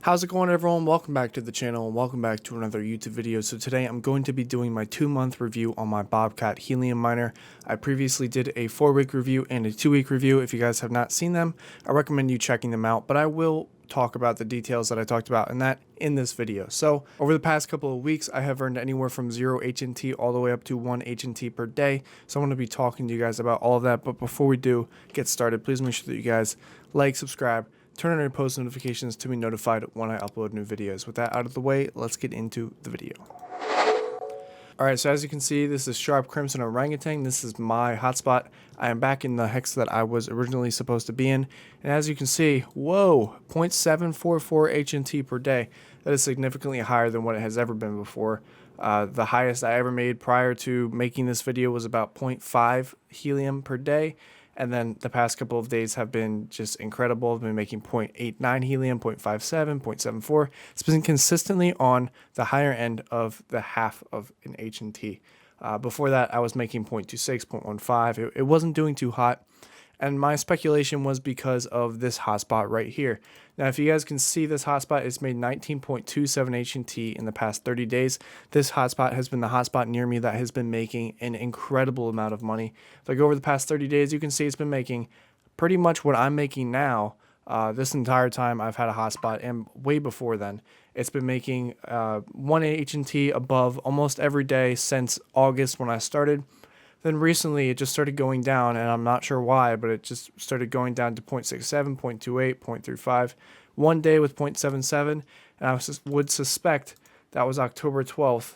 How's it going, everyone? Welcome back to the channel and welcome back to another YouTube video. So today I'm going to be doing my 2-month review on my BOBCAT Helium miner. I previously did a 4-week review and a 2-week review. If you guys have not seen them, I recommend you checking them out, but I will talk about the details that I talked about in this video. So over the past couple of weeks, I have earned anywhere from 0 HNT all the way up to 1 HNT per day. So I'm going to be talking to you guys about all of that. But before we do get started, please make sure that you guys like, subscribe, turn on your post notifications to be notified when I upload new videos. With that out of the way, let's get into the video. Alright, so as you can see, this is Sharp Crimson Orangutan. This is my hotspot. I am back in the hex that I was originally supposed to be in. And as you can see, whoa, 0.744 HNT per day. That is significantly higher than what it has ever been before. The highest I ever made prior to making this video was about 0.5 helium per day. And then the past couple of days have been just incredible. I've been making 0.89 helium, 0.57, 0.74. It's been consistently on the higher end of the half of an HNT. Before that, I was making 0.26, 0.15. It wasn't doing too hot. And my speculation was because of this hotspot right here. Now, if you guys can see this hotspot, it's made 19.27 HNT in the past 30 days. This hotspot has been the hotspot near me that has been making an incredible amount of money. If I go over the past 30 days, you can see it's been making pretty much what I'm making now. This entire time I've had a hotspot, and way before then, it's been making 1 HNT above almost every day since August when I started. Then recently it just started going down, and I'm not sure why, but it just started going down to 0.67, 0.28, 0.35. One day with 0.77, and I would suspect that was October 12th.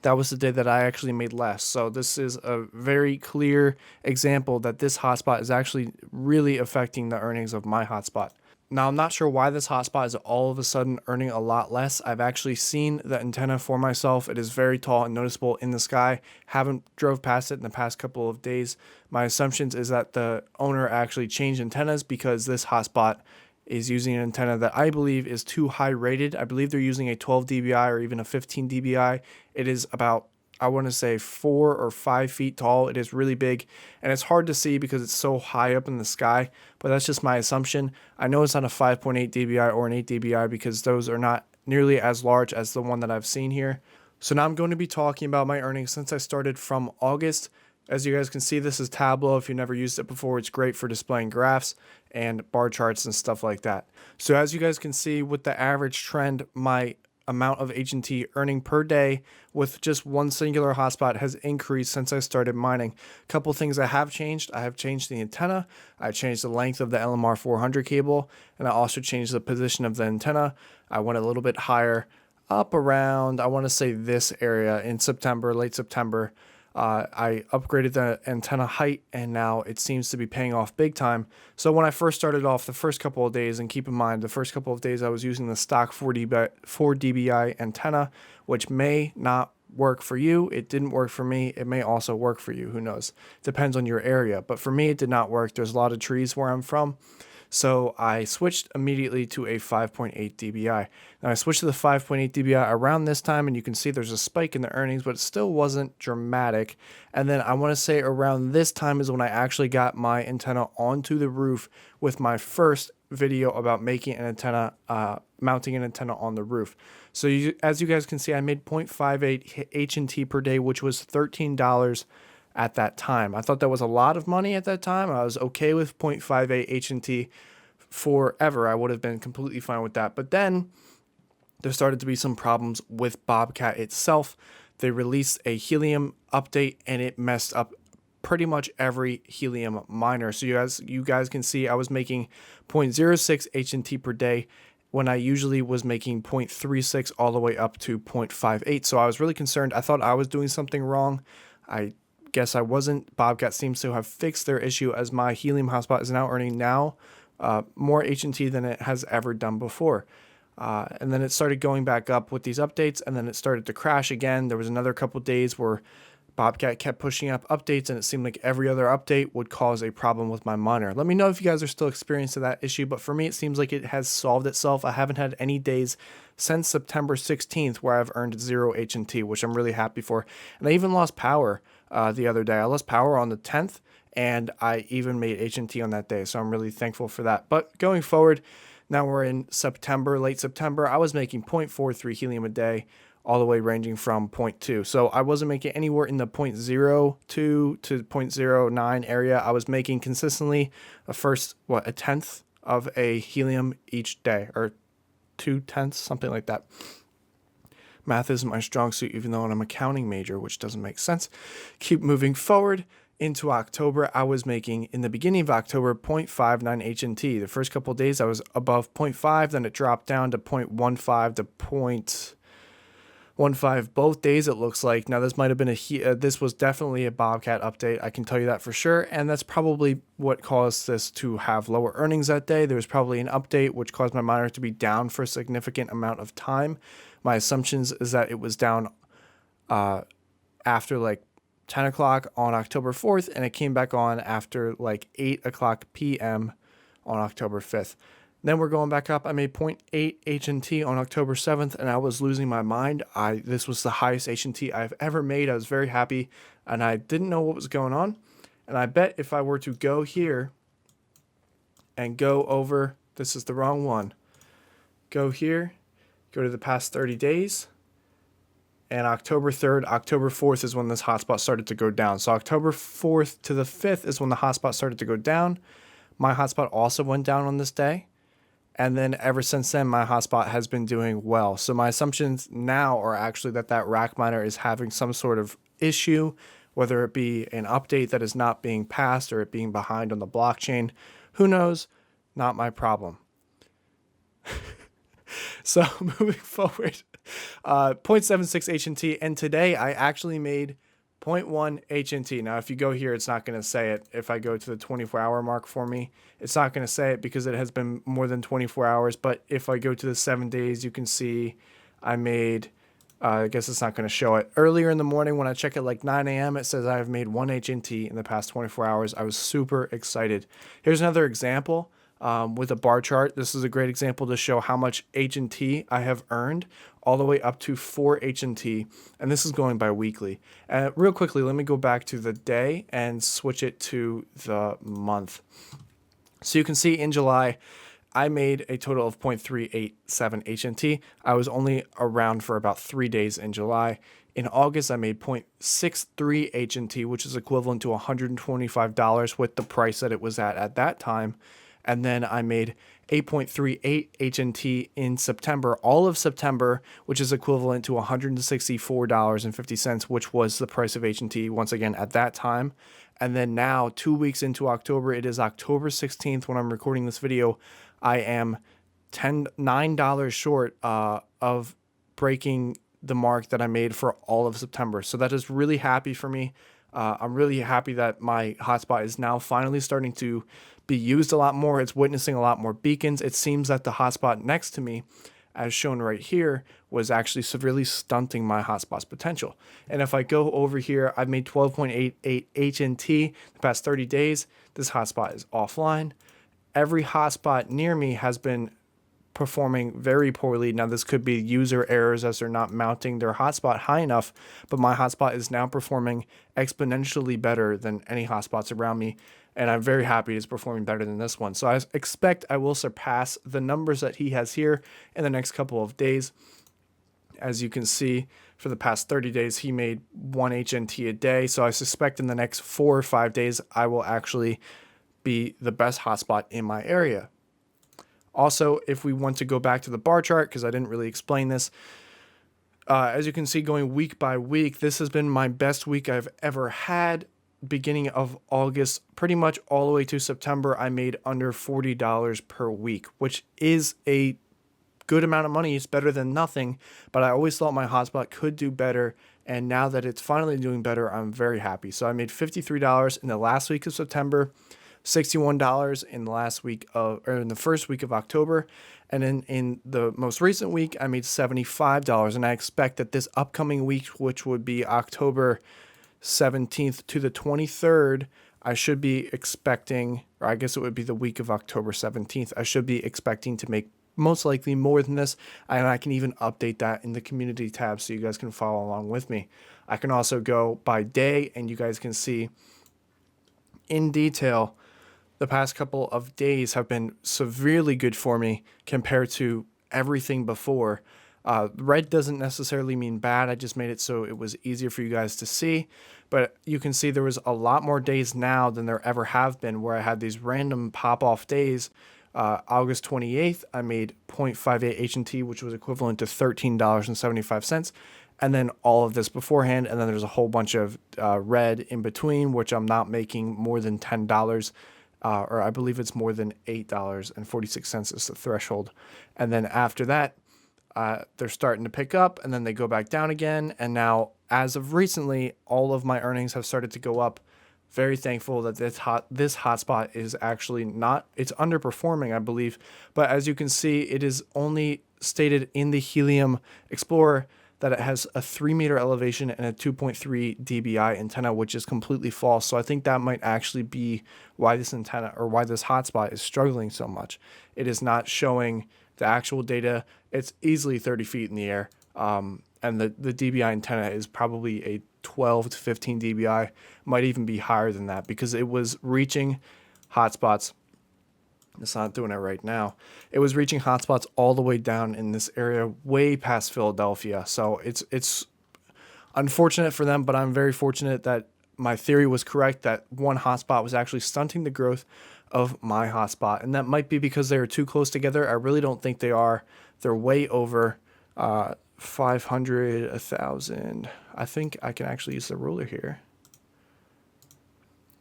That was the day that I actually made less. So this is a very clear example that this hotspot is actually really affecting the earnings of my hotspot. Now, I'm not sure why this hotspot is all of a sudden earning a lot less. I've actually seen the antenna for myself. It is very tall and noticeable in the sky. Haven't drove past it in the past couple of days. My assumptions is that the owner actually changed antennas because this hotspot is using an antenna that I believe is too high rated. I believe they're using a 12 dBi or even a 15 dBi. It is about, I want to say, 4 or 5 feet tall. It is really big, and it's hard to see because it's so high up in the sky, but that's just my assumption. I know it's not a 5.8 dBi or an 8 dBi because those are not nearly as large as the one that I've seen here. So now I'm going to be talking about my earnings since I started from August. As you guys can see, this is Tableau. If you've never used it before, it's great for displaying graphs and bar charts and stuff like that. So as you guys can see with the average trend, my amount of HNT earning per day with just one singular hotspot has increased since I started mining. A couple things I have changed. I have changed the antenna. I changed the length of the LMR 400 cable, and I also changed the position of the antenna. I went a little bit higher up around, I want to say this area in September, late September. I upgraded the antenna height, and now it seems to be paying off big time. So when I first started off the first couple of days, and keep in mind the first couple of days I was using the stock 4 dBi antenna, which may not work for you. It didn't work for me. It may also work for you. Who knows? Depends on your area. But for me, it did not work. There's a lot of trees where I'm from. So I switched immediately to a 5.8 dBi. Now I switched to the 5.8 dBi around this time, and you can see there's a spike in the earnings, but it still wasn't dramatic. And then I want to say around this time is when I actually got my antenna onto the roof with my first video about making an antenna, mounting an antenna on the roof. So as you guys can see, I made 0.58 HNT per day, which was $13 at that time. I thought that was a lot of money at that time. I was okay with 0.58 HNT forever. I would have been completely fine with that. But then there started to be some problems with BOBCAT itself. They released a Helium update, and it messed up pretty much every Helium miner. So you guys can see I was making 0.06 HNT per day when I usually was making 0.36 all the way up to 0.58. So I was really concerned. I thought I was doing something wrong. I guess I wasn't. BOBCAT seems to have fixed their issue, as my Helium hotspot is now earning more HNT than it has ever done before. And then it started going back up with these updates, and then it started to crash again. There was another couple days where BOBCAT kept pushing up updates, and it seemed like every other update would cause a problem with my miner. Let me know if you guys are still experiencing that issue, but for me it seems like it has solved itself. I haven't had any days since September 16th where I've earned 0 HNT, which I'm really happy for. And I even lost power the other day. I lost power on the 10th, and I even made HNT on that day, so I'm really thankful for that. But going forward, Now we're in September, late September. I was making 0.43 helium a day, all the way ranging from 0.2. So I wasn't making anywhere in the 0.02 to 0.09 area. I was making consistently a tenth of a helium each day, or 2/10, something like that. Math isn't my strong suit, even though I'm an accounting major, which doesn't make sense. Keep moving forward into October. I was making, in the beginning of October, 0.59 HNT. The first couple of days I was above 0.5, then it dropped down to 0.15 to 0.15 both days, it looks like. Now this might have been this was definitely a BOBCAT update, I can tell you that for sure, and that's probably what caused this to have lower earnings that day. There was probably an update which caused my miner to be down for a significant amount of time. My assumptions is that it was down after like 10 o'clock on October 4th, and it came back on after like 8 o'clock p.m. on October 5th. Then we're going back up. I made 0.8 HNT on October 7th, and I was losing my mind. This was the highest HNT I've ever made. I was very happy, and I didn't know what was going on. And I bet if I were to go here and go over, this is the wrong one, go here, go to the past 30 days, and October 3rd, October 4th is when this hotspot started to go down. So October 4th to the 5th is when the hotspot started to go down. My hotspot also went down on this day. And then ever since then, my hotspot has been doing well. So my assumptions now are actually that rack miner is having some sort of issue, whether it be an update that is not being passed or it being behind on the blockchain. Who knows? Not my problem. So moving forward, 0.76 HNT, and today I actually made 0.1 HNT. Now, if you go here, it's not going to say it. If I go to the 24-hour mark for me, it's not going to say it because it has been more than 24 hours. But if I go to the 7 days, you can see I made, I guess it's not going to show it. Earlier in the morning when I check it like 9 a.m., it says I have made 1 HNT in the past 24 hours. I was super excited. Here's another example. With a bar chart. This is a great example to show how much HNT I have earned, all the way up to 4 HNT, and this is going by weekly. Real quickly, let me go back to the day and switch it to the month. So you can see in July, I made a total of 0.387 HNT. I was only around for about 3 days in July. In August, I made 0.63 HNT, which is equivalent to $125 with the price that it was at that time. And then I made 8.38 HNT in September, all of September, which is equivalent to $164.50, which was the price of HNT once again at that time. And then now, 2 weeks into October, it is October 16th when I'm recording this video. I am $9 short of breaking the mark that I made for all of September. So that is really happy for me. I'm really happy that my hotspot is now finally starting to be used a lot more. It's witnessing a lot more beacons. It seems that the hotspot next to me, as shown right here, was actually severely stunting my hotspot's potential. And if I go over here, I've made 12.88 HNT the past 30 days. This hotspot is offline. Every hotspot near me has been performing very poorly. Now, this could be user errors as they're not mounting their hotspot high enough, but my hotspot is now performing exponentially better than any hotspots around me, and I'm very happy it's performing better than this one. So I expect I will surpass the numbers that he has here in the next couple of days. As you can see, for the past 30 days, he made 1 HNT a day, so I suspect in the next 4 or 5 days, I will actually be the best hotspot in my area. Also, if we want to go back to the bar chart, because I didn't really explain this, as you can see, going week by week, this has been my best week I've ever had. Beginning of August, pretty much all the way to September, I made under $40 per week, which is a good amount of money. It's better than nothing, but I always thought my hotspot could do better, and now that it's finally doing better, I'm very happy. So I made $53 in the last week of September, $61 in the last week of, or in the first week of October, and then in the most recent week, I made $75, and I expect that this upcoming week, which would be October 17th to the 23rd, I should be expecting, or I guess it would be the week of October 17th, I should be expecting to make most likely more than this, and I can even update that in the community tab so you guys can follow along with me. I can also go by day, and you guys can see in detail the past couple of days have been severely good for me compared to everything before. Red doesn't necessarily mean bad. I just made it so it was easier for you guys to see. But you can see there was a lot more days now than there ever have been where I had these random pop-off days. August 28th, I made 0.58 H&T, which was equivalent to $13.75. And then all of this beforehand. And then there's a whole bunch of red in between, which I'm not making more than $10. Or I believe it's more than $8.46 is the threshold. And then after that, they're starting to pick up, and then they go back down again. And now, as of recently, all of my earnings have started to go up. Very thankful that this hotspot is actually not, it's underperforming, I believe. But as you can see, it is only stated in the Helium Explorer that it has a 3-meter elevation and a 2.3 dBi antenna, which is completely false. So I think that might actually be why this antenna, or why this hotspot, is struggling so much. It is not showing the actual data. It's easily 30 feet in the air. And the dBi antenna is probably a 12 to 15 dBi, might even be higher than that, because it was reaching hotspots. It's not doing it right now. It was reaching hotspots all the way down in this area, way past Philadelphia. So it's unfortunate for them, but I'm very fortunate that my theory was correct, that one hotspot was actually stunting the growth of my hotspot. And that might be because they are too close together. I really don't think they are. They're way over 500, 1,000. I think I can actually use the ruler here.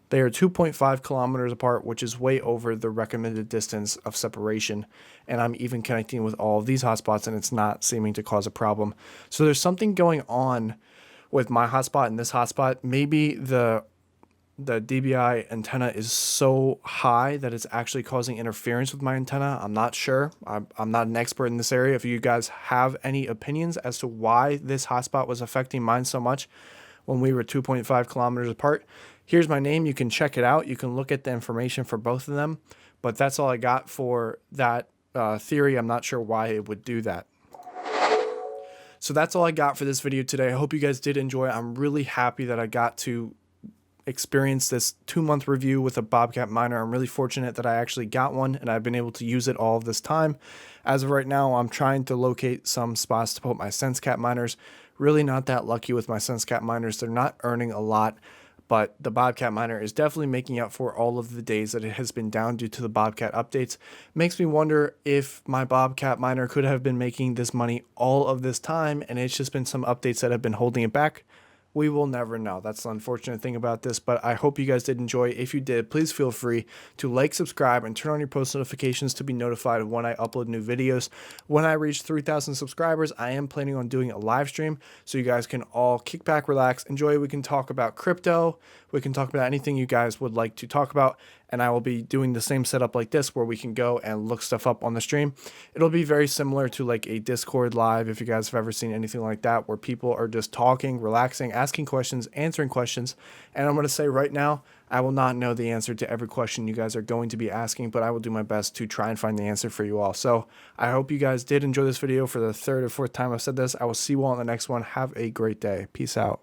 They are 2.5 kilometers apart, which is way over the recommended distance of separation. And I'm even connecting with all of these hotspots, and it's not seeming to cause a problem. So there's something going on with my hotspot and this hotspot. Maybe the dBi antenna is so high that it's actually causing interference with my antenna. I'm not sure. I'm not an expert in this area. If you guys have any opinions as to why this hotspot was affecting mine so much when we were 2.5 kilometers apart, here's my name. You can check it out. You can look at the information for both of them. But that's all I got for that theory. I'm not sure why it would do that. So that's all I got for this video today. I hope you guys did enjoy. I'm really happy that I got to experience this 2-month review with a BOBCAT miner. I'm really fortunate that I actually got one, and I've been able to use it all of this time. As of right now, I'm trying to locate some spots to put my SenseCat miners. Really not that lucky with my SenseCat miners. They're not earning a lot, but the BOBCAT miner is definitely making up for all of the days that it has been down due to the BOBCAT updates. Makes me wonder if my BOBCAT miner could have been making this money all of this time, and it's just been some updates that have been holding it back. We will never know. That's the unfortunate thing about this, but I hope you guys did enjoy. If you did, please feel free to like, subscribe, and turn on your post notifications to be notified when I upload new videos. When I reach 3,000 subscribers, I am planning on doing a live stream, so you guys can all kick back, relax, enjoy. We can talk about crypto. We can talk about anything you guys would like to talk about, and I will be doing the same setup like this where we can go and look stuff up on the stream. It'll be very similar to like a Discord live, if you guys have ever seen anything like that, where people are just talking, relaxing, asking questions, answering questions. And I'm going to say right now, I will not know the answer to every question you guys are going to be asking, but I will do my best to try and find the answer for you all. So I hope you guys did enjoy this video. For the 3rd or 4th time I've said this, I will see you all in the next one. Have a great day. Peace out.